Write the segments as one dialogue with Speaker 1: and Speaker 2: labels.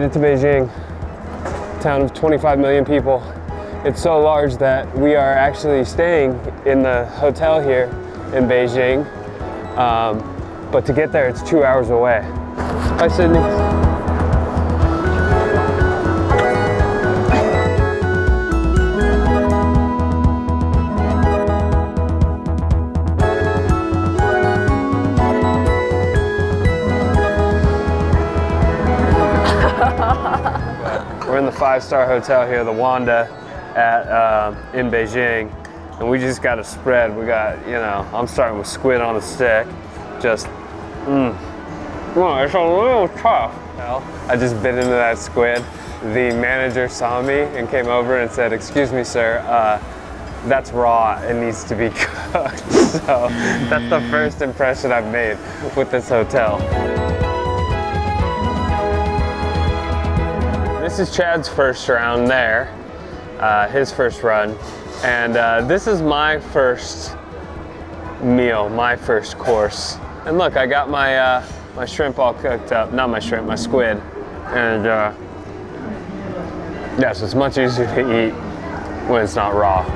Speaker 1: made it to Beijing, town of 25 million people. It's so large that we are actually staying in the hotel here in Beijing, but to get there it's 2 hours away. Hi, Sydney. We're in the 5-star hotel here, the Wanda, in Beijing, and we just got a spread. We got, you know, I'm starting with squid on a stick. Just, well, it's a little tough. I just bit into that squid. The manager saw me and came over and said, "Excuse me, sir, that's raw. It needs to be cooked." So that's the first impression I've made with this hotel. This is Chad's first round there, his first run, and this is my first meal, my first course. And look, I got my my shrimp all cooked up, not my shrimp, my squid, and yes, it's much easier to eat when it's not raw.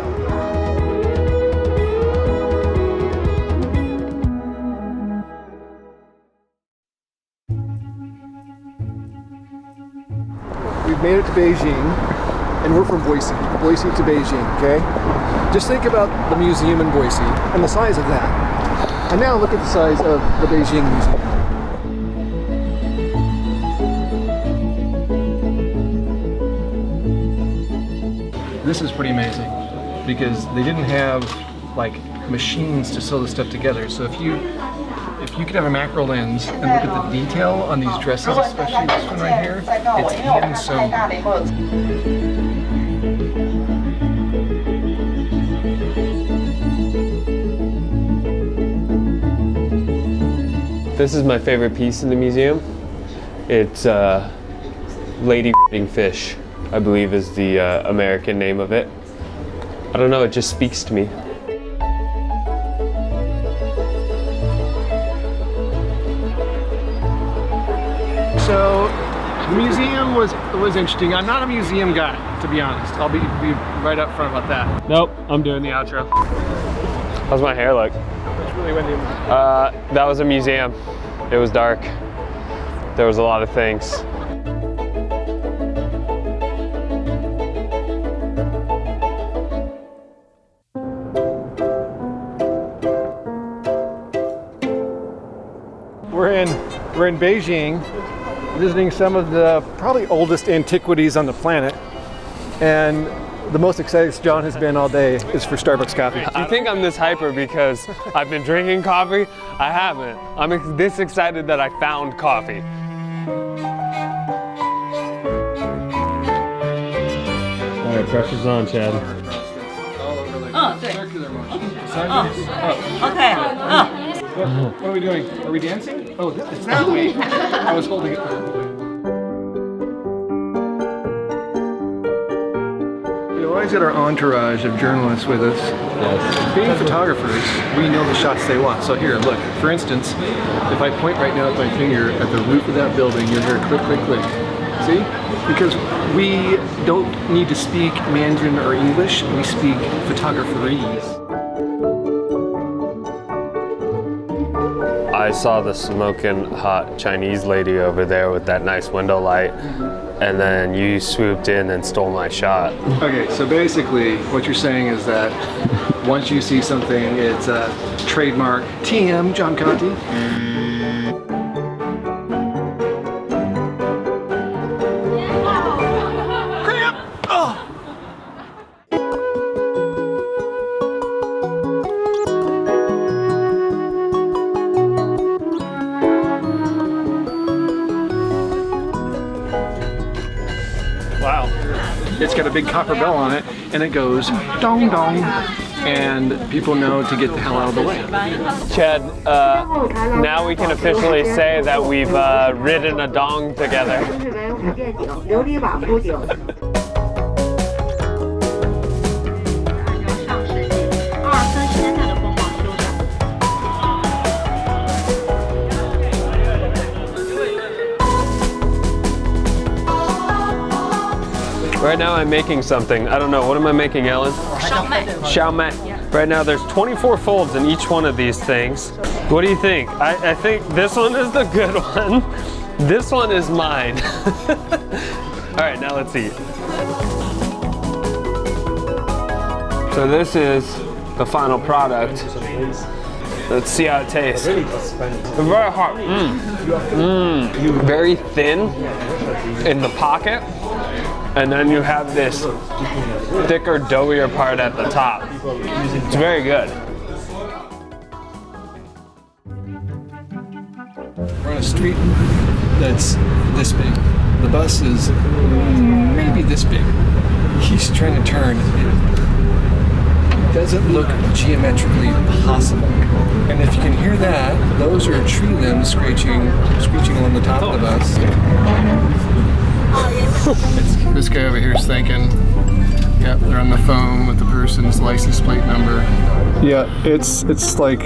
Speaker 2: We've made it to Beijing, and we're from Boise to Beijing, okay? Just think about the museum in Boise and the size of that. And now look at the size of the Beijing Museum. This is pretty amazing because they didn't have like machines to sew this stuff together. So if you could have a macro lens and look at the detail on these dresses, especially this one right here, it's hand sewn.
Speaker 1: This is my favorite piece in the museum. It's lady fish, I believe is the American name of it. I don't know, it just speaks to me.
Speaker 2: So the museum was interesting. I'm not a museum guy, to be honest. I'll be right up front about that.
Speaker 1: Nope, I'm doing the outro. How's my hair look?
Speaker 2: It's really windy.
Speaker 1: That was a museum. It was dark. There was a lot of things.
Speaker 2: We're in Beijing, visiting some of the probably oldest antiquities on the planet, and the most excited John has been all day is for Starbucks coffee.
Speaker 1: You think I'm this hyper because I've been drinking coffee? I haven't. I'm this excited that I found coffee. All right, pressure's on, Chad.
Speaker 2: Okay. What are we doing? Are we dancing? Oh, it's that way. I was holding it. We always get our entourage of journalists with us. Yes. Being photographers, we know the shots they want. So here, look. For instance, if I point right now with my finger at the roof of that building, you'll hear click, click, click. See? Because we don't need to speak Mandarin or English. We speak photographerese.
Speaker 1: I saw the smoking hot Chinese lady over there with that nice window light, and then you swooped in and stole my shot.
Speaker 2: Okay, so basically what you're saying is that once you see something, it's a trademark TM John Conti. Wow. It's got a big copper bell on it, and it goes dong dong, and people know to get the hell out of the way.
Speaker 1: Chad, now we can officially say that we've ridden a dong together. Right now I'm making something. I don't know, what am I making, Ellen? Xiaomai. Right now there's 24 folds in each one of these things. What do you think? I think this one is the good one. This one is mine. All right, now let's eat. So this is the final product. Let's see how it tastes. Very hot. Very thin in the pocket. And then you have this thicker, doughier part at the top. It's very good.
Speaker 2: We're on a street that's this big. The bus is maybe this big. He's trying to turn. It doesn't look geometrically possible. And if you can hear that, those are tree limbs screeching on the top of the bus. This guy over here is thinking, yep, they're on the phone with the person's license plate number. Yeah, it's like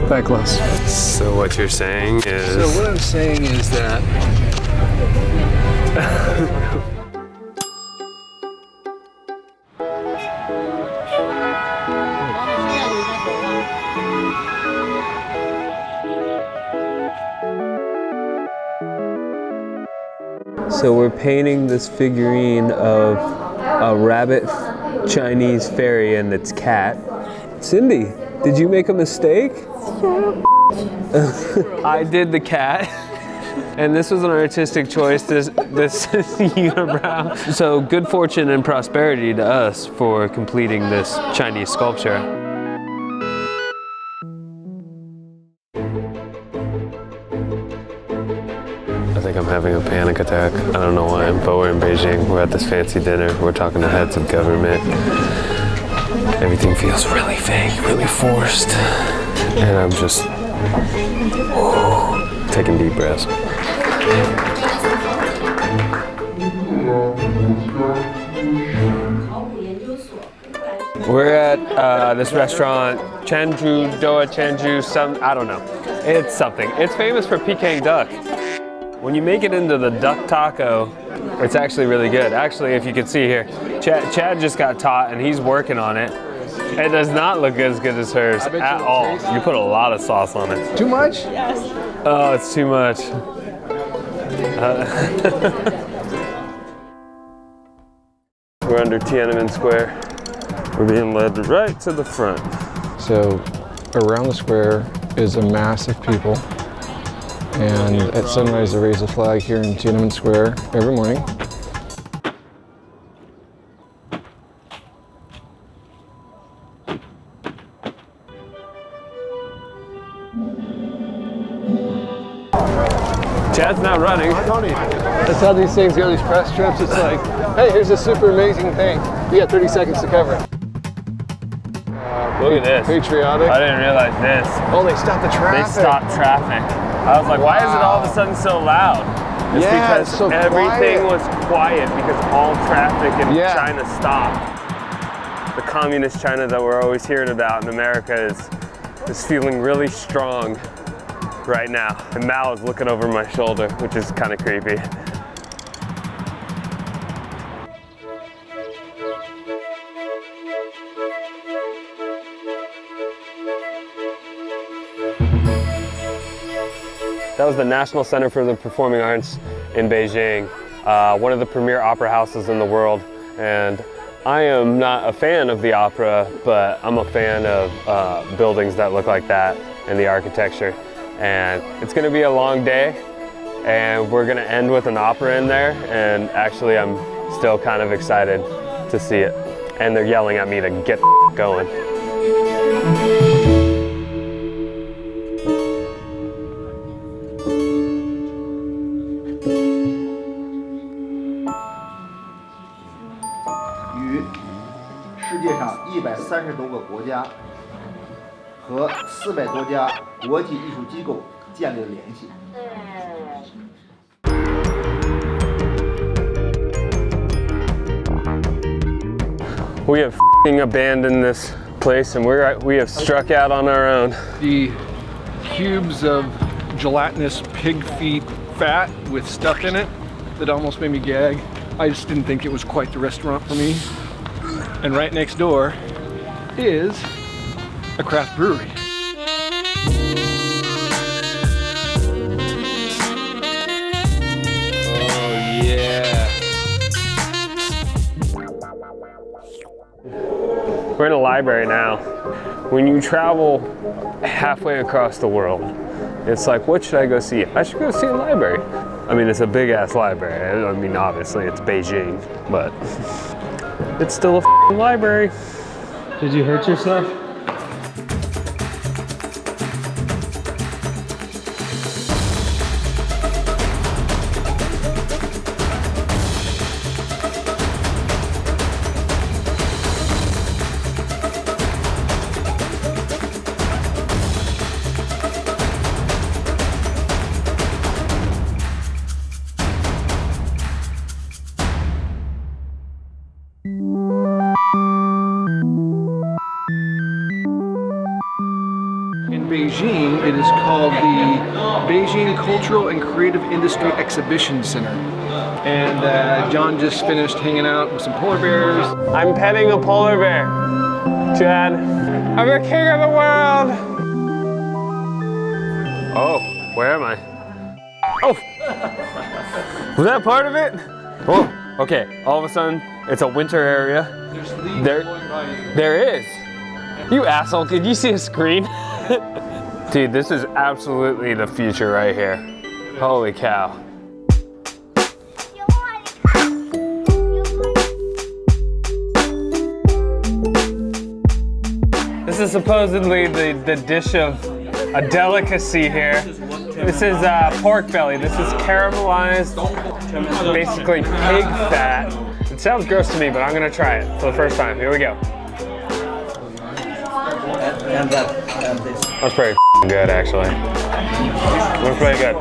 Speaker 2: backless.
Speaker 1: So what you're saying is...
Speaker 2: So what I'm saying is that...
Speaker 1: So we're painting this figurine of a rabbit Chinese fairy and its cat. Cindy, did you make a mistake? I did the cat. And this was an artistic choice, this unibrow. So good fortune and prosperity to us for completing this Chinese sculpture. I think I'm having a panic attack. I don't know why, but we're in Beijing. We're at this fancy dinner. We're talking to heads of government. Everything feels really fake, really forced. And I'm just taking deep breaths. We're at this restaurant, Chanju, Doa Chanju, I don't know. It's something. It's famous for Peking duck. When you make it into the duck taco, it's actually really good. Actually, if you can see here, Chad just got taught and he's working on it. It does not look as good as hers at all. You put a lot of sauce on it.
Speaker 2: Too much?
Speaker 3: Yes.
Speaker 1: Oh, it's too much. We're under Tiananmen Square. We're being led right to the front.
Speaker 2: So around the square is a mass of people. And at sunrise, they raise a flag here in Tiananmen Square every morning.
Speaker 1: Chad's not running.
Speaker 2: That's how these things go, these press trips. It's like, hey, here's a super amazing thing. You got 30 seconds to cover it.
Speaker 1: Look at this.
Speaker 2: Patriotic.
Speaker 1: I didn't realize this.
Speaker 2: Oh, they stopped the traffic.
Speaker 1: They stopped traffic. I was like, why is it all of a sudden so loud? It's because
Speaker 2: it's so
Speaker 1: everything
Speaker 2: quiet.
Speaker 1: was quiet because all traffic in China stopped. The communist China that we're always hearing about in America is feeling really strong right now. And Mao is looking over my shoulder, which is kind of creepy. That was the National Center for the Performing Arts in Beijing, one of the premier opera houses in the world. And I am not a fan of the opera, but I'm a fan of buildings that look like that and the architecture. And it's gonna be a long day, and we're gonna end with an opera in there, and actually I'm still kind of excited to see it. And they're yelling at me to get going.
Speaker 4: 与世界上130多个国家和400多家国际艺术机构建立了联系。
Speaker 1: We have abandoned this place and we have struck out on our own.
Speaker 2: The cubes of gelatinous pig feet fat with stuff in it that almost made me gag. I just didn't think it was quite the restaurant for me. And right next door is a craft brewery.
Speaker 1: Oh yeah. We're in a library now. When you travel halfway across the world, it's like, what should I go see? I should go see a library. I mean, it's a big ass library. I mean, obviously it's Beijing, but it's still a f***ing library. Did you hurt yourself?
Speaker 2: In Beijing, it is called the Beijing Cultural and Creative Industry Exhibition Center. And John just finished hanging out with some polar bears.
Speaker 1: I'm petting a polar bear, Chad. I'm the king of the world. Oh, where am I? Oh, was that part of it? Oh, okay. All of a sudden, it's a winter area.
Speaker 2: There's leaves
Speaker 1: There-
Speaker 2: blowing by you.
Speaker 1: There is. You asshole, did you see a screen? Dude, this is absolutely the future right here. Holy cow. This is supposedly the dish of a delicacy here. This is pork belly. This is caramelized, basically pig fat. It sounds gross to me, but I'm gonna try it for the first time. Here we go.
Speaker 4: And this.
Speaker 1: That's pretty good, actually. Looks pretty good.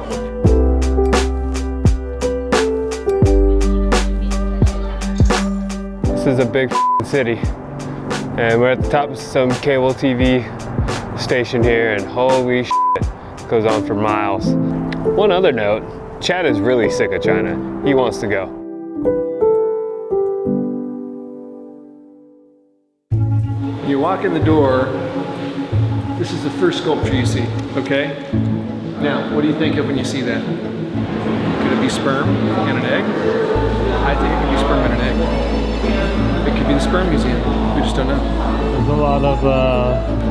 Speaker 1: This is a big city, and we're at the top of some cable TV station here, and holy shit, it goes on for miles. One other note, Chad is really sick of China. He wants to go.
Speaker 2: You walk in the door, this is the first sculpture you see, okay? Now, what do you think of when you see that? Could it be sperm and an egg? I think it could be sperm and an egg. It could be the sperm museum, we just don't know.
Speaker 1: There's a lot of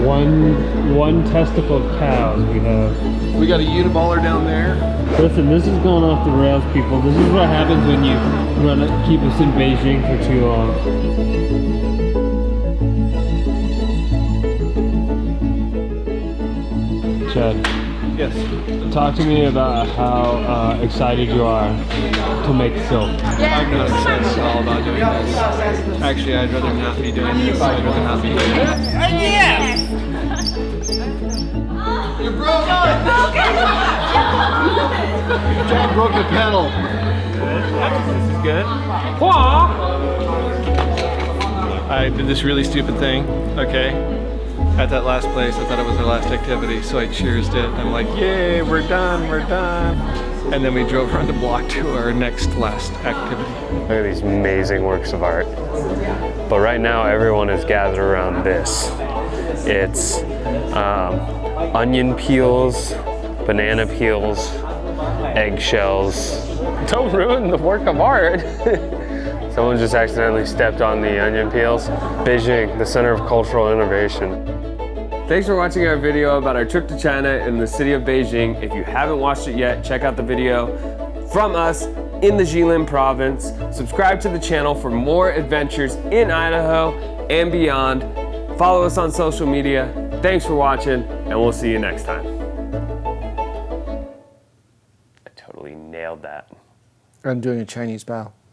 Speaker 1: one testicle cows we have.
Speaker 2: We got a uniballer down there.
Speaker 1: Listen, this is going off the rails, people. This is what happens when you keep us in Beijing for too long. Chad,
Speaker 2: Yes.
Speaker 1: talk to me about how excited you are to make silk.
Speaker 2: I'm not excited at all about doing this. Actually, I'd rather not be doing this. I'd rather not be doing this. You broke it! John broke the pedal.
Speaker 1: This is good.
Speaker 2: I did this really stupid thing, okay? At that last place, I thought it was our last activity, so I cheersed it. I'm like, yay, we're done, we're done. And then we drove around the block to our next last activity.
Speaker 1: Look at these amazing works of art. But right now, everyone is gathered around this. It's onion peels, banana peels, eggshells. Don't ruin the work of art. Someone just accidentally stepped on the onion peels. Beijing, the center of cultural innovation. Thanks for watching our video about our trip to China in the city of Beijing. If you haven't watched it yet, check out the video from us in the Jilin province. Subscribe to the channel for more adventures in Idaho and beyond. Follow us on social media. Thanks for watching, and we'll see you next time. I totally nailed that.
Speaker 2: I'm doing a Chinese bow.